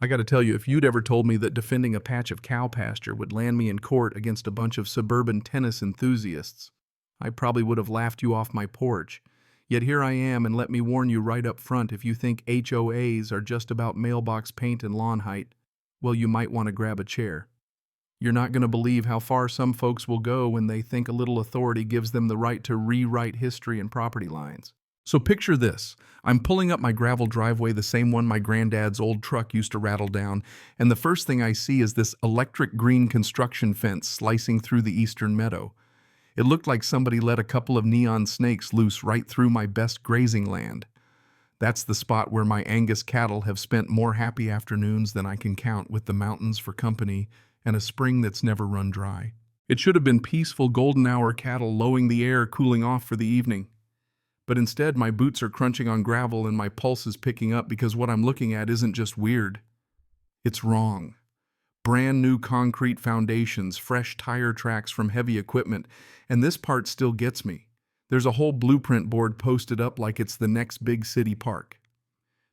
I gotta tell you, if you'd ever told me that defending a patch of cow pasture would land me in court against a bunch of suburban tennis enthusiasts, I probably would have laughed you off my porch. Yet here I am, and let me warn you right up front, if you think HOAs are just about mailbox paint and lawn height, well, you might want to grab a chair. You're not going to believe how far some folks will go when they think a little authority gives them the right to rewrite history and property lines. So picture this. I'm pulling up my gravel driveway, the same one my granddad's old truck used to rattle down, and the first thing I see is this electric green construction fence slicing through the eastern meadow. It looked like somebody let a couple of neon snakes loose right through my best grazing land. That's the spot where my Angus cattle have spent more happy afternoons than I can count, with the mountains for company and a spring that's never run dry. It should have been peaceful golden hour cattle lowing the air, cooling off for the evening. But instead, my boots are crunching on gravel and my pulse is picking up, because what I'm looking at isn't just weird. It's wrong. Brand new concrete foundations, fresh tire tracks from heavy equipment, and this part still gets me. There's a whole blueprint board posted up like it's the next big city park.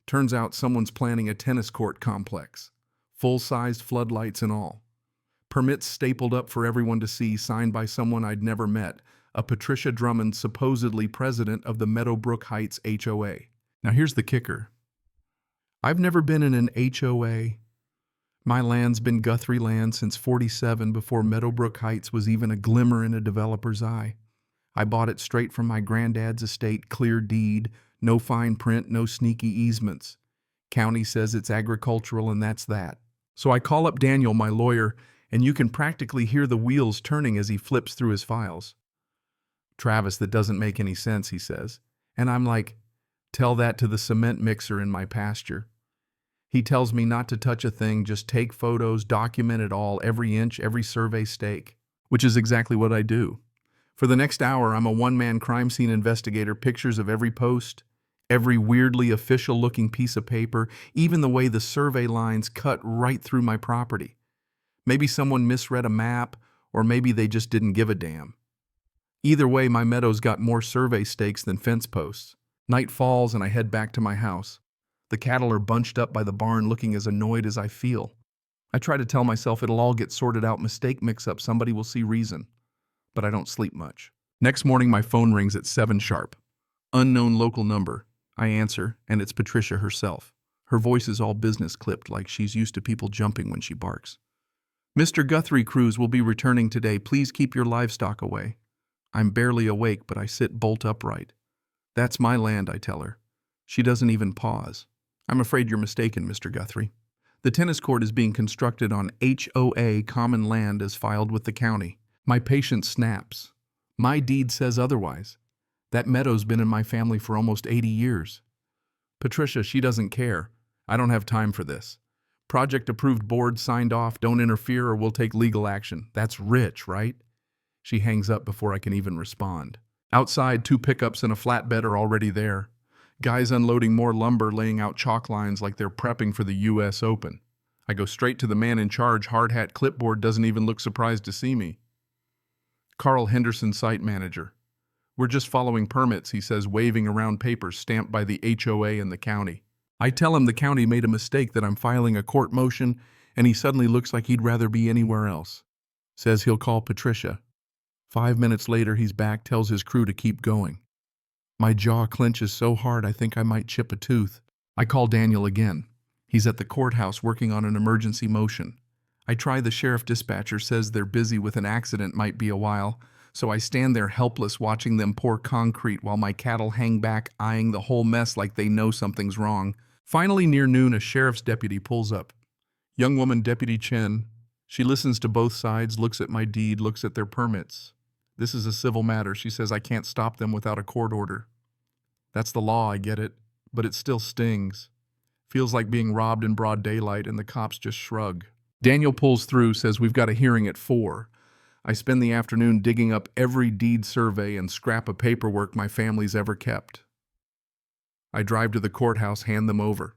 Turns out someone's planning a tennis court complex. Full-sized floodlights and all. Permits stapled up for everyone to see, signed by someone I'd never met, a Patricia Drummond, supposedly president of the Meadowbrook Heights HOA. Now here's the kicker. I've never been in an HOA. My land's been Guthrie land since '47, before Meadowbrook Heights was even a glimmer in a developer's eye. I bought it straight from my granddad's estate, clear deed, no fine print, no sneaky easements. County says it's agricultural, and that's that. So I call up Daniel, my lawyer, and you can practically hear the wheels turning as he flips through his files. Travis, that doesn't make any sense, he says. And I'm like, tell that to the cement mixer in my pasture. He tells me not to touch a thing, just take photos, document it all, every inch, every survey stake. Which is exactly what I do. For the next hour, I'm a one-man crime scene investigator, pictures of every post, every weirdly official-looking piece of paper, even the way the survey lines cut right through my property. Maybe someone misread a map, or maybe they just didn't give a damn. Either way, my meadow's got more survey stakes than fence posts. Night falls and I head back to my house. The cattle are bunched up by the barn, looking as annoyed as I feel. I try to tell myself it'll all get sorted out, mistake mix-up, somebody will see reason. But I don't sleep much. Next morning, my phone rings at 7 sharp. Unknown local number. I answer, and it's Patricia herself. Her voice is all business clipped, like she's used to people jumping when she barks. Mr. Guthrie Cruz will be returning today. Please keep your livestock away. I'm barely awake, but I sit bolt upright. That's my land, I tell her. She doesn't even pause. I'm afraid you're mistaken, Mr. Guthrie. The tennis court is being constructed on HOA common land as filed with the county. My patience snaps. My deed says otherwise. That meadow's been in my family for almost 80 years. Patricia, she doesn't care. I don't have time for this. Project approved, board signed off, don't interfere or we'll take legal action. That's rich, right? She hangs up before I can even respond. Outside, 2 pickups and a flatbed are already there. Guys unloading more lumber, laying out chalk lines like they're prepping for the US Open. I go straight to the man in charge, hard hat, clipboard, doesn't even look surprised to see me. Carl Henderson, site manager. We're just following permits, he says, waving around papers stamped by the HOA and the county. I tell him the county made a mistake, that I'm filing a court motion, and he suddenly looks like he'd rather be anywhere else. Says he'll call Patricia. 5 minutes later, he's back, tells his crew to keep going. My jaw clenches so hard I think I might chip a tooth. I call Daniel again. He's at the courthouse working on an emergency motion. I try the sheriff dispatcher, says they're busy with an accident, might be a while, so I stand there helpless watching them pour concrete while my cattle hang back, eyeing the whole mess like they know something's wrong. Finally, near noon, a sheriff's deputy pulls up. Young woman, Deputy Chen. She listens to both sides, looks at my deed, looks at their permits. This is a civil matter. She says I can't stop them without a court order. That's the law, I get it, but it still stings. Feels like being robbed in broad daylight, and the cops just shrug. Daniel pulls through, says we've got a hearing at 4. I spend the afternoon digging up every deed survey and scrap of paperwork my family's ever kept. I drive to the courthouse, hand them over.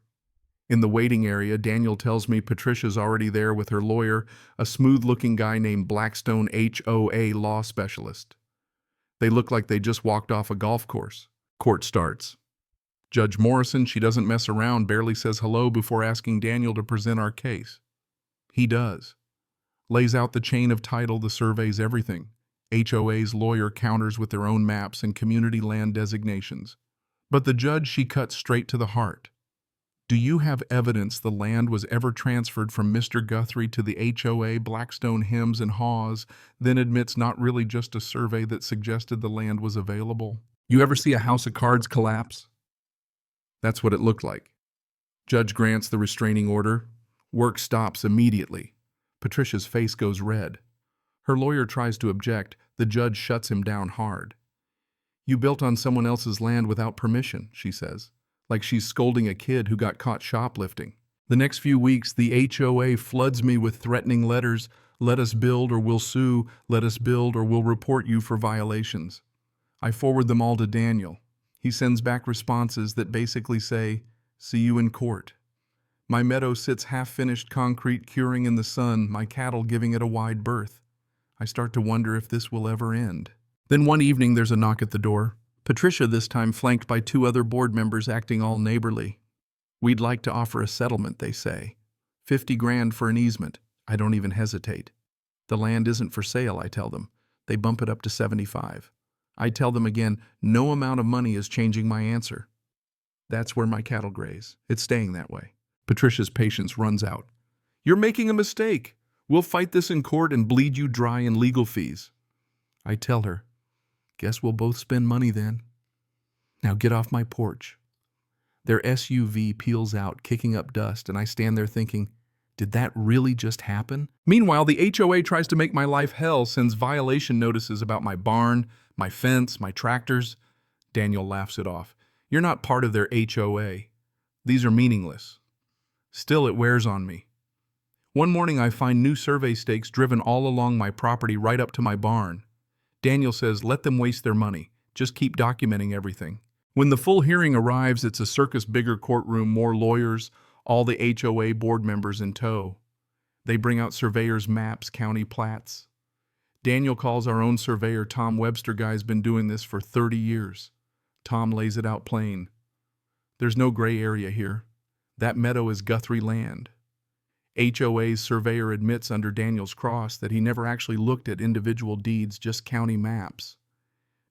In the waiting area, Daniel tells me Patricia's already there with her lawyer, a smooth-looking guy named Blackstone, HOA law specialist. They look like they just walked off a golf course. Court starts. Judge Morrison, she doesn't mess around, barely says hello before asking Daniel to present our case. He does. Lays out the chain of title, the surveys, everything. HOA's lawyer counters with their own maps and community land designations. But the judge, she cuts straight to the heart. Do you have evidence the land was ever transferred from Mr. Guthrie to the HOA, Blackstone Hems and Haws, then admits not really just a survey that suggested the land was available? You ever see a house of cards collapse? That's what it looked like. Judge grants the restraining order. Work stops immediately. Patricia's face goes red. Her lawyer tries to object. The judge shuts him down hard. You built on someone else's land without permission, she says, like she's scolding a kid who got caught shoplifting. The next few weeks, the HOA floods me with threatening letters. Let us build or we'll sue. Let us build or we'll report you for violations. I forward them all to Daniel. He sends back responses that basically say, see you in court. My meadow sits half-finished concrete curing in the sun, my cattle giving it a wide berth. I start to wonder if this will ever end. Then one evening there's a knock at the door. Patricia this time flanked by 2 other board members acting all neighborly. We'd like to offer a settlement, they say. 50 grand for an easement. I don't even hesitate. The land isn't for sale, I tell them. They bump it up to 75. I tell them again, no amount of money is changing my answer. That's where my cattle graze. It's staying that way. Patricia's patience runs out. You're making a mistake. We'll fight this in court and bleed you dry in legal fees. I tell her, guess we'll both spend money then. Now get off my porch. Their SUV peels out, kicking up dust, and I stand there thinking, did that really just happen? Meanwhile, the HOA tries to make my life hell, sends violation notices about my barn, my fence, my tractors. Daniel laughs it off. You're not part of their HOA. These are meaningless. Still, it wears on me. One morning I find new survey stakes driven all along my property right up to my barn. Daniel says, let them waste their money. Just keep documenting everything. When the full hearing arrives, it's a circus bigger courtroom, more lawyers, all the HOA board members in tow. They bring out surveyors' maps, county plats. Daniel calls our own surveyor, Tom Webster. Guy's been doing this for 30 years. Tom lays it out plain. There's no gray area here. That meadow is Guthrie land. HOA's surveyor admits under Daniel's cross that he never actually looked at individual deeds, just county maps.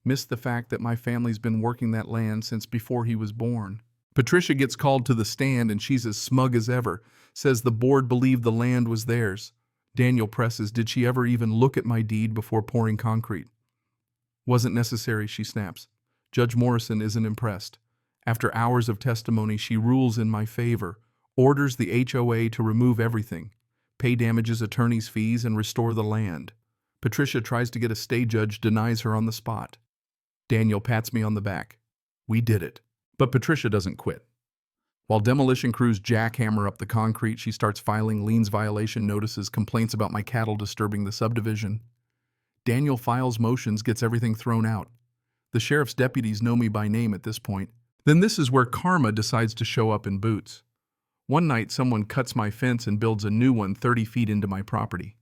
Missed the fact that my family's been working that land since before he was born. Patricia gets called to the stand and she's as smug as ever, says the board believed the land was theirs. Daniel presses, did she ever even look at my deed before pouring concrete? Wasn't necessary, she snaps. Judge Morrison isn't impressed. After hours of testimony, she rules in my favor, orders the HOA to remove everything, pay damages, attorney's fees, and restore the land. Patricia tries to get a stay. Judge denies her on the spot. Daniel pats me on the back. We did it. But Patricia doesn't quit. While demolition crews jackhammer up the concrete, she starts filing liens violation notices, complaints about my cattle disturbing the subdivision. Daniel files motions, gets everything thrown out. The sheriff's deputies know me by name at this point. Then this is where karma decides to show up in boots. One night, someone cuts my fence and builds a new one 30 feet into my property.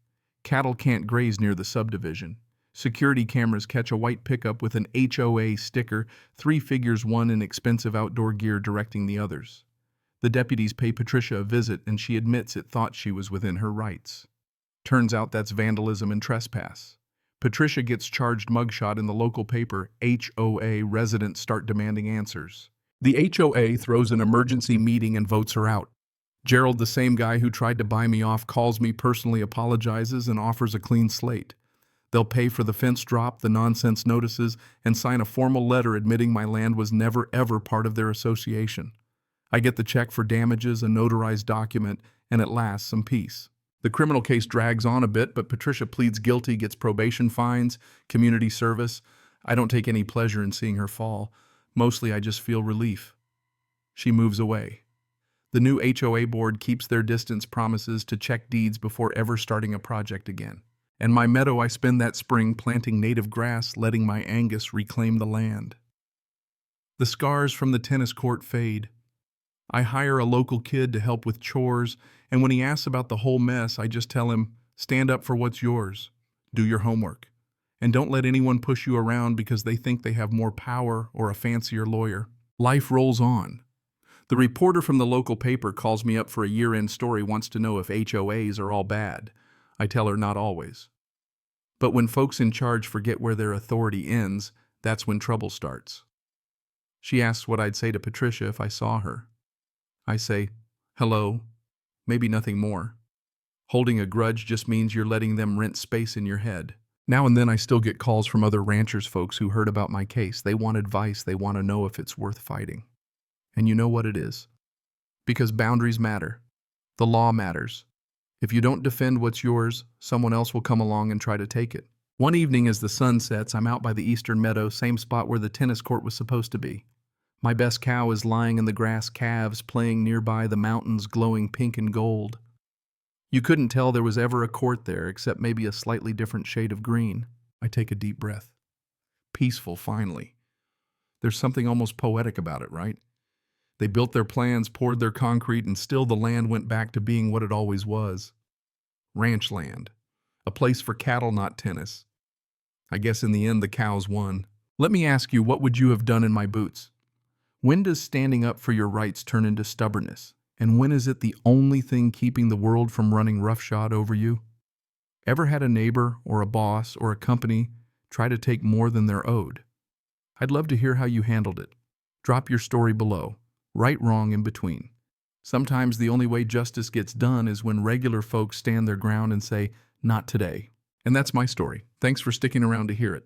Cattle can't graze near the subdivision. Security cameras catch a white pickup with an HOA sticker, 3 figures, one in expensive outdoor gear directing the others. The deputies pay Patricia a visit and she admits it thought she was within her rights. Turns out that's vandalism and trespass. Patricia gets charged, mugshot in the local paper. HOA residents start demanding answers. The HOA throws an emergency meeting and votes her out. Gerald, the same guy who tried to buy me off, calls me personally, apologizes, and offers a clean slate. They'll pay for the fence drop, the nonsense notices, and sign a formal letter admitting my land was never ever part of their association. I get the check for damages, a notarized document, and at last some peace. The criminal case drags on a bit, but Patricia pleads guilty, gets probation fines, community service. I don't take any pleasure in seeing her fall. Mostly I just feel relief. She moves away. The new HOA board keeps their distance, promises to check deeds before ever starting a project again. And my meadow, I spend that spring planting native grass, letting my Angus reclaim the land. The scars from the tennis court fade. I hire a local kid to help with chores, and when he asks about the whole mess, I just tell him, stand up for what's yours. Do your homework. And don't let anyone push you around because they think they have more power or a fancier lawyer. Life rolls on. The reporter from the local paper calls me up for a year-end story, wants to know if HOAs are all bad. I tell her not always. But when folks in charge forget where their authority ends, that's when trouble starts. She asks what I'd say to Patricia if I saw her. I say, hello, maybe nothing more. Holding a grudge just means you're letting them rent space in your head. Now and then I still get calls from other ranchers folks who heard about my case. They want advice. They want to know if it's worth fighting. And you know what it is. Because boundaries matter. The law matters. If you don't defend what's yours, someone else will come along and try to take it. One evening as the sun sets, I'm out by the eastern meadow, same spot where the tennis court was supposed to be. My best cow is lying in the grass, calves playing nearby, the mountains glowing pink and gold. You couldn't tell there was ever a court there, except maybe a slightly different shade of green. I take a deep breath. Peaceful, finally. There's something almost poetic about it, right? They built their plans, poured their concrete, and still the land went back to being what it always was. Ranch land. A place for cattle, not tennis. I guess in the end the cows won. Let me ask you, what would you have done in my boots? When does standing up for your rights turn into stubbornness? And when is it the only thing keeping the world from running roughshod over you? Ever had a neighbor or a boss or a company try to take more than they're owed? I'd love to hear how you handled it. Drop your story below. Right, wrong, in between. Sometimes the only way justice gets done is when regular folks stand their ground and say, not today. And that's my story. Thanks for sticking around to hear it.